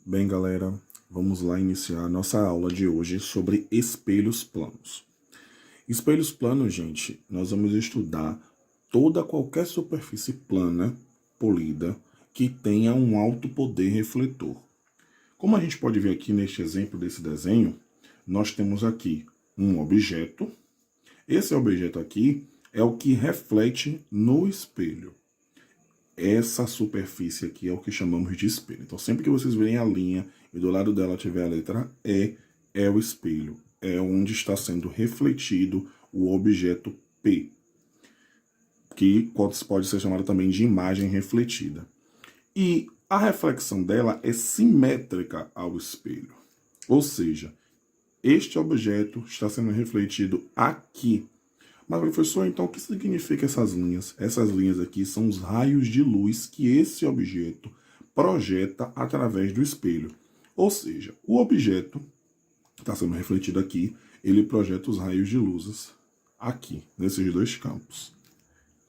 Bem, galera, vamos lá iniciar a nossa aula de hoje sobre espelhos planos. Espelhos planos, gente, nós vamos estudar qualquer superfície plana, polida, que tenha um alto poder refletor. Como a gente pode ver aqui neste exemplo desse desenho, nós temos aqui um objeto. Esse objeto aqui é o que reflete no espelho. Essa superfície aqui é o que chamamos de espelho. Então, sempre que vocês verem a linha e do lado dela tiver a letra E, é o espelho. É onde está sendo refletido o objeto P, que pode ser chamado também de imagem refletida. E a reflexão dela é simétrica ao espelho. Ou seja, este objeto está sendo refletido aqui. Mas, professor, então o que significa essas linhas? Essas linhas aqui são os raios de luz que esse objeto projeta através do espelho. Ou seja, o objeto está sendo refletido aqui, ele projeta os raios de luzes aqui, nesses dois campos.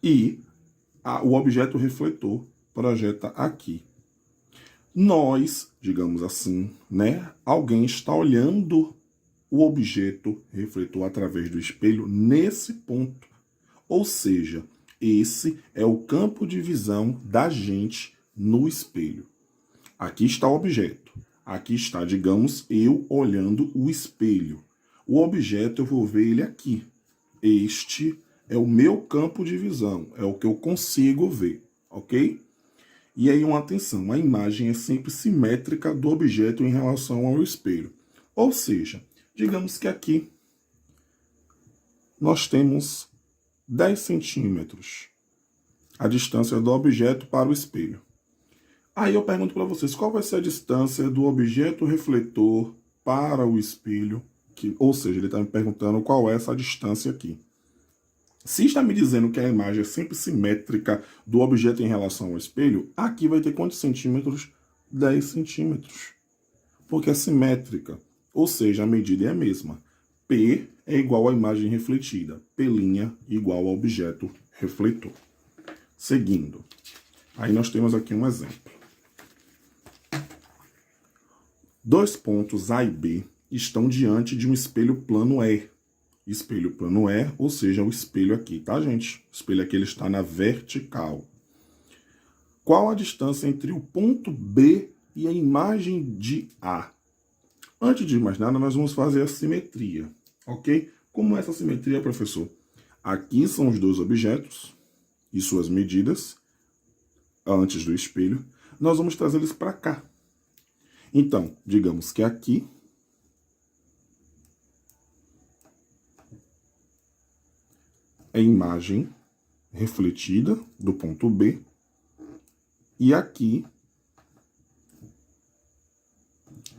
E o objeto refletor projeta aqui. Nós, digamos assim, né? Alguém está olhando o objeto refletor através do espelho nesse ponto. Ou seja, esse é o campo de visão da gente no espelho. Aqui está o objeto. Aqui está, digamos, eu olhando o espelho. O objeto eu vou ver ele aqui. Este é o meu campo de visão, é o que eu consigo ver, ok? E aí, uma atenção, a imagem é sempre simétrica do objeto em relação ao espelho. Ou seja, digamos que aqui nós temos 10 centímetros a distância do objeto para o espelho. Aí eu pergunto para vocês, qual vai ser a distância do objeto refletor para o espelho? Ou seja, ele está me perguntando qual é essa distância aqui. Se está me dizendo que a imagem é sempre simétrica do objeto em relação ao espelho, aqui vai ter quantos centímetros? 10 centímetros. Porque é simétrica. Ou seja, a medida é a mesma. P é igual à imagem refletida. P' igual ao objeto refletor. Seguindo. Aí nós temos aqui um exemplo. Dois pontos A e B estão diante de um espelho plano E. Espelho plano E, ou seja, o espelho aqui, tá, gente? O espelho aqui ele está na vertical. Qual a distância entre o ponto B e a imagem de A? Antes de mais nada, nós vamos fazer a simetria, ok? Como é essa simetria, professor? Aqui são os dois objetos e suas medidas, antes do espelho. Nós vamos trazer eles para cá. Então, digamos que aqui é a imagem refletida do ponto B e aqui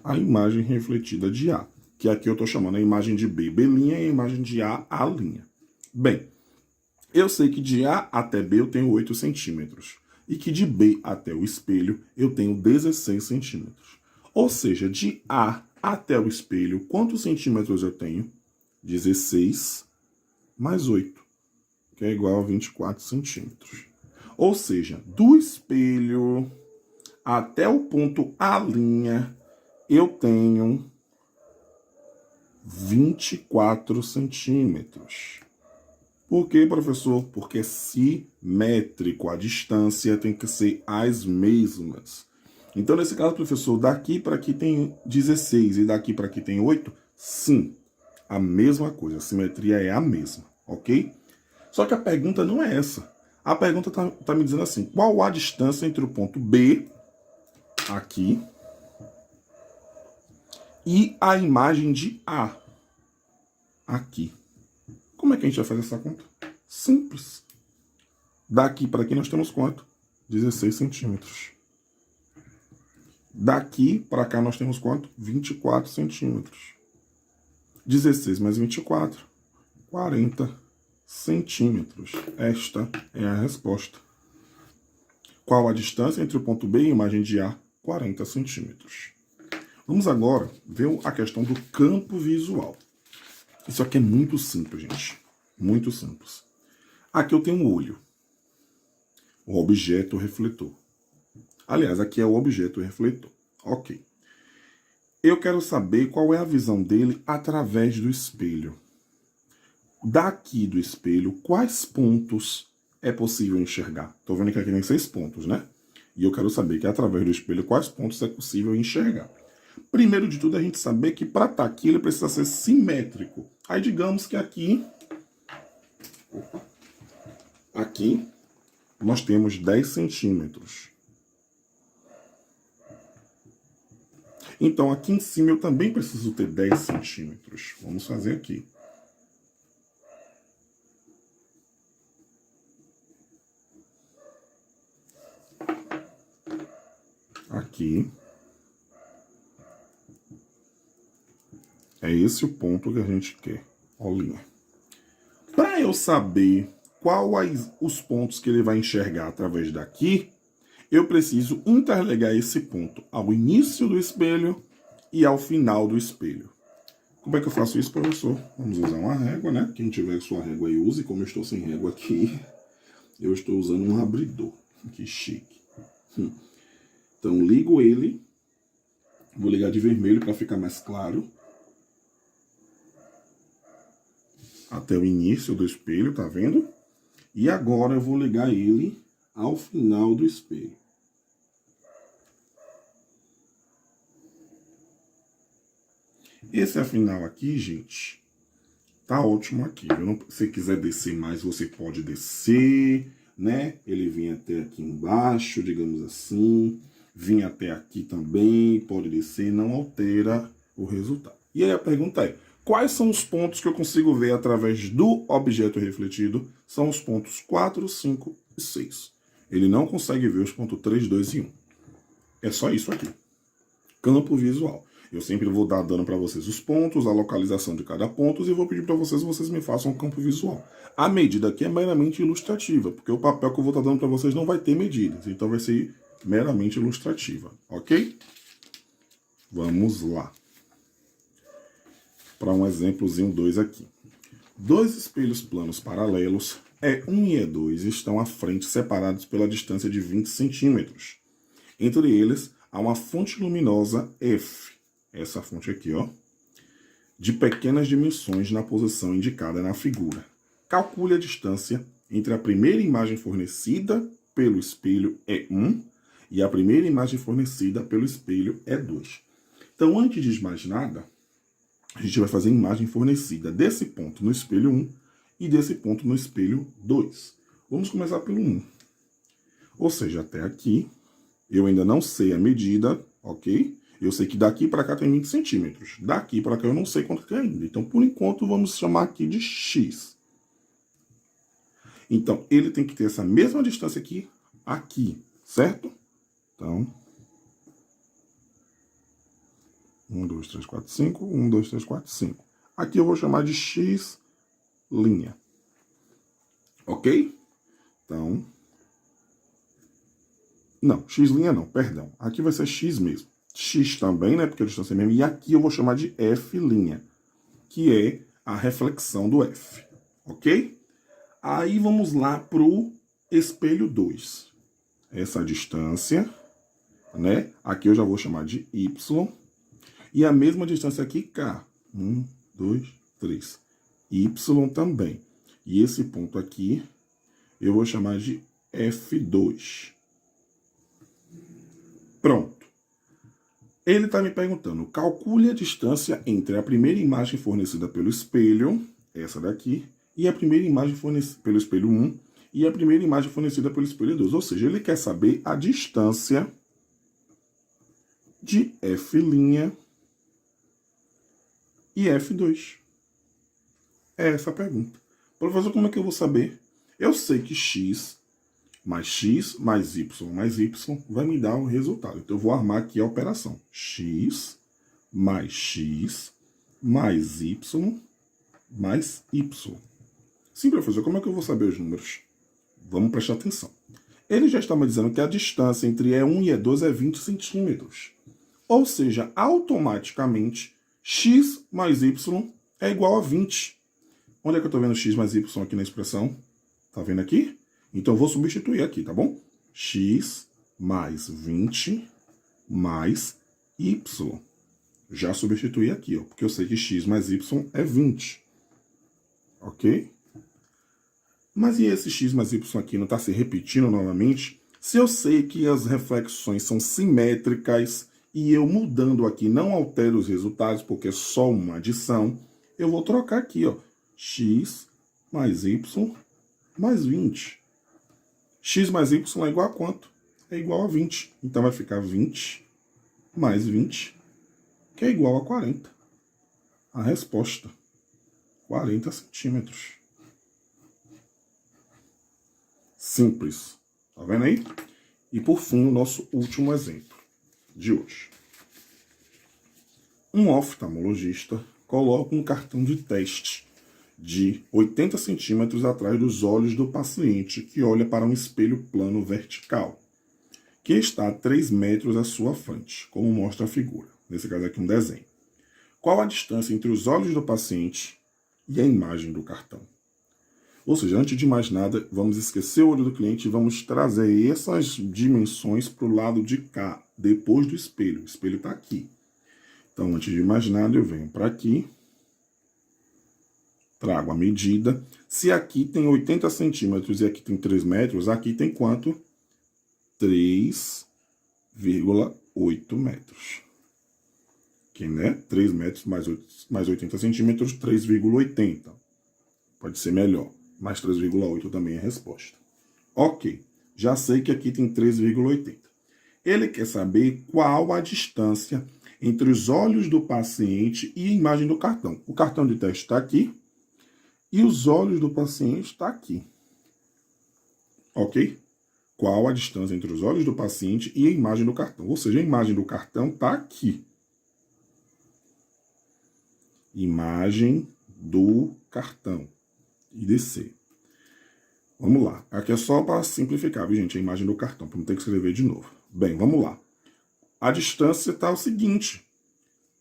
a imagem refletida de A, que aqui eu estou chamando a imagem de B, B' e a imagem de A, A'. Bem, eu sei que de A até B eu tenho 8 centímetros e que de B até o espelho eu tenho 16 centímetros. Ou seja, de A até o espelho, quantos centímetros eu tenho? 16 mais 8, que é igual a 24 centímetros. Ou seja, do espelho até o ponto A', eu tenho 24 centímetros. Por quê, professor? Porque é simétrico. A distância tem que ser as mesmas. Então, nesse caso, professor, daqui para aqui tem 16 e daqui para aqui tem 8? Sim, a mesma coisa. A simetria é a mesma, ok? Só que a pergunta não é essa. A pergunta tá me dizendo assim, qual a distância entre o ponto B, aqui, e a imagem de A, aqui. Como é que a gente vai fazer essa conta? Simples. Daqui para aqui nós temos quanto? 16 centímetros. Daqui para cá nós temos quanto? 24 centímetros. 16 mais 24, 40 centímetros. Esta é a resposta. Qual a distância entre o ponto B e a imagem de A? 40 centímetros. Vamos agora ver a questão do campo visual. Isso aqui é muito simples, gente. Muito simples. Aqui eu tenho um olho. O objeto refletor. Aliás, aqui é o objeto refletor. Ok. Eu quero saber qual é a visão dele através do espelho. Daqui do espelho, quais pontos é possível enxergar? Estou vendo que aqui tem 6 pontos, né? E eu quero saber que através do espelho, quais pontos é possível enxergar. Primeiro de tudo, a gente saber que para estar aqui, ele precisa ser simétrico. Aí, digamos que aqui nós temos 10 centímetros. Então, aqui em cima eu também preciso ter 10 centímetros. Vamos fazer aqui. Aqui. É esse o ponto que a gente quer. Olhinha. Para eu saber quais os pontos que ele vai enxergar através daqui, eu preciso interligar esse ponto ao início do espelho e ao final do espelho. Como é que eu faço isso, professor? Vamos usar uma régua, né? Quem tiver sua régua aí use. Como eu estou sem régua aqui, eu estou usando um abridor. Que chique. Então, ligo ele. Vou ligar de vermelho para ficar mais claro. Até o início do espelho, tá vendo? E agora eu vou ligar ele ao final do espelho. Esse afinal aqui, gente, tá ótimo aqui. Se quiser descer mais, você pode descer, né? Ele vem até aqui embaixo, digamos assim. Vem até aqui também, pode descer, não altera o resultado. E aí a pergunta é, quais são os pontos que eu consigo ver através do objeto refletido? São os pontos 4, 5 e 6. Ele não consegue ver os pontos 3, 2 e 1. É só isso aqui. Campo visual. Eu sempre vou dar dando para vocês os pontos, a localização de cada ponto e vou pedir para vocês me façam um campo visual. A medida aqui é meramente ilustrativa, porque o papel que eu vou estar dando para vocês não vai ter medidas, então vai ser meramente ilustrativa, ok? Vamos lá. Para um exemplozinho 2 aqui. 2 espelhos planos paralelos, E1 e E2, estão à frente separados pela distância de 20 centímetros. Entre eles, há uma fonte luminosa F, essa fonte aqui, ó, de pequenas dimensões na posição indicada na figura. Calcule a distância entre a primeira imagem fornecida pelo espelho E1 e a primeira imagem fornecida pelo espelho E2. Então, antes de mais nada, a gente vai fazer a imagem fornecida desse ponto no espelho 1 e desse ponto no espelho 2. Vamos começar pelo 1. Ou seja, até aqui, eu ainda não sei a medida, ok? Eu sei que daqui para cá tem 20 centímetros. Daqui para cá eu não sei quanto tem ainda. Então, por enquanto, vamos chamar aqui de X. Então, ele tem que ter essa mesma distância aqui, certo? Então, 1, 2, 3, 4, 5. 1, 2, 3, 4, 5. Aqui eu vou chamar de X'. Ok? Então, não, X' não, perdão. Aqui vai ser X mesmo. X também, né, porque a distância é mesmo. E aqui eu vou chamar de F', que é a reflexão do F. Ok? Aí vamos lá para o espelho 2. Essa distância, né? Aqui eu já vou chamar de Y. E a mesma distância aqui, K. 1, 2, 3. Y também. E esse ponto aqui, eu vou chamar de F2. Pronto. Ele está me perguntando, calcule a distância entre a primeira imagem fornecida pelo espelho, essa daqui, e a primeira imagem fornecida pelo espelho 1 e a primeira imagem fornecida pelo espelho 2. Ou seja, ele quer saber a distância de F' e F2. É essa a pergunta. Professor, como é que eu vou saber? Eu sei que X mais Y vai me dar um resultado. Então, eu vou armar aqui a operação. X mais Y mais Y. Sim, professor, como é que eu vou saber os números? Vamos prestar atenção. Ele já está me dizendo que a distância entre E1 e E2 é 20 centímetros. Ou seja, automaticamente, X mais Y é igual a 20. Onde é que eu estou vendo X mais Y aqui na expressão? Tá vendo aqui? Então, eu vou substituir aqui, tá bom? X mais 20 mais Y. Já substituí aqui, ó, porque eu sei que x mais y é 20. Ok? Mas e esse x mais y aqui não está se repetindo novamente? Se eu sei que as reflexões são simétricas e eu mudando aqui não altero os resultados, porque é só uma adição, eu vou trocar aqui, ó, x mais y mais 20. X mais y é igual a quanto? É igual a 20. Então vai ficar 20 mais 20, que é igual a 40. A resposta, 40 centímetros. Simples. Tá vendo aí? E por fim, o nosso último exemplo de hoje. Um oftalmologista coloca um cartão de teste de 80 centímetros atrás dos olhos do paciente, que olha para um espelho plano vertical, que está a 3 metros à sua frente, como mostra a figura. Nesse caso aqui, um desenho. Qual a distância entre os olhos do paciente e a imagem do cartão? Ou seja, antes de mais nada, vamos esquecer o olho do cliente e vamos trazer essas dimensões para o lado de cá, depois do espelho. O espelho está aqui. Então, antes de mais nada, eu venho para aqui, trago a medida. Se aqui tem 80 centímetros e aqui tem 3 metros, aqui tem quanto? 3,8 metros. Aqui, né? 3 metros mais 80 centímetros, 3,80. Pode ser melhor. Mais 3,8 também é a resposta. Ok, já sei que aqui tem 3,80. Ele quer saber qual a distância entre os olhos do paciente e a imagem do cartão. O cartão de teste está aqui e os olhos do paciente estão aqui. Ok? Qual a distância entre os olhos do paciente e a imagem do cartão? Ou seja, a imagem do cartão está aqui. Imagem do cartão. IDC. Vamos lá. Aqui é só para simplificar, viu, gente? A imagem do cartão, para não ter que escrever de novo. Bem, vamos lá. A distância está o seguinte.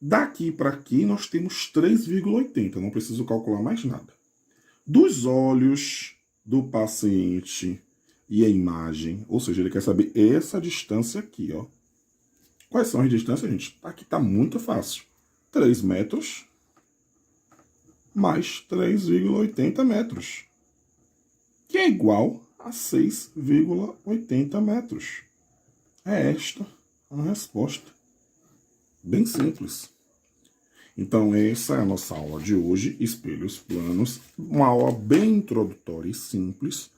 Daqui para aqui nós temos 3,80. Não preciso calcular mais nada. Dos olhos do paciente e a imagem, ou seja, ele quer saber essa distância aqui, ó. Quais são as distâncias, gente? Aqui está muito fácil. 3 metros mais 3,80 metros, que é igual a 6,80 metros. É esta a resposta. Bem simples. Então, essa é a nossa aula de hoje, espelhos planos. Uma aula bem introdutória e simples.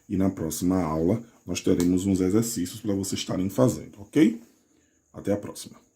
E na próxima aula, nós teremos uns exercícios para vocês estarem fazendo, ok? Até a próxima.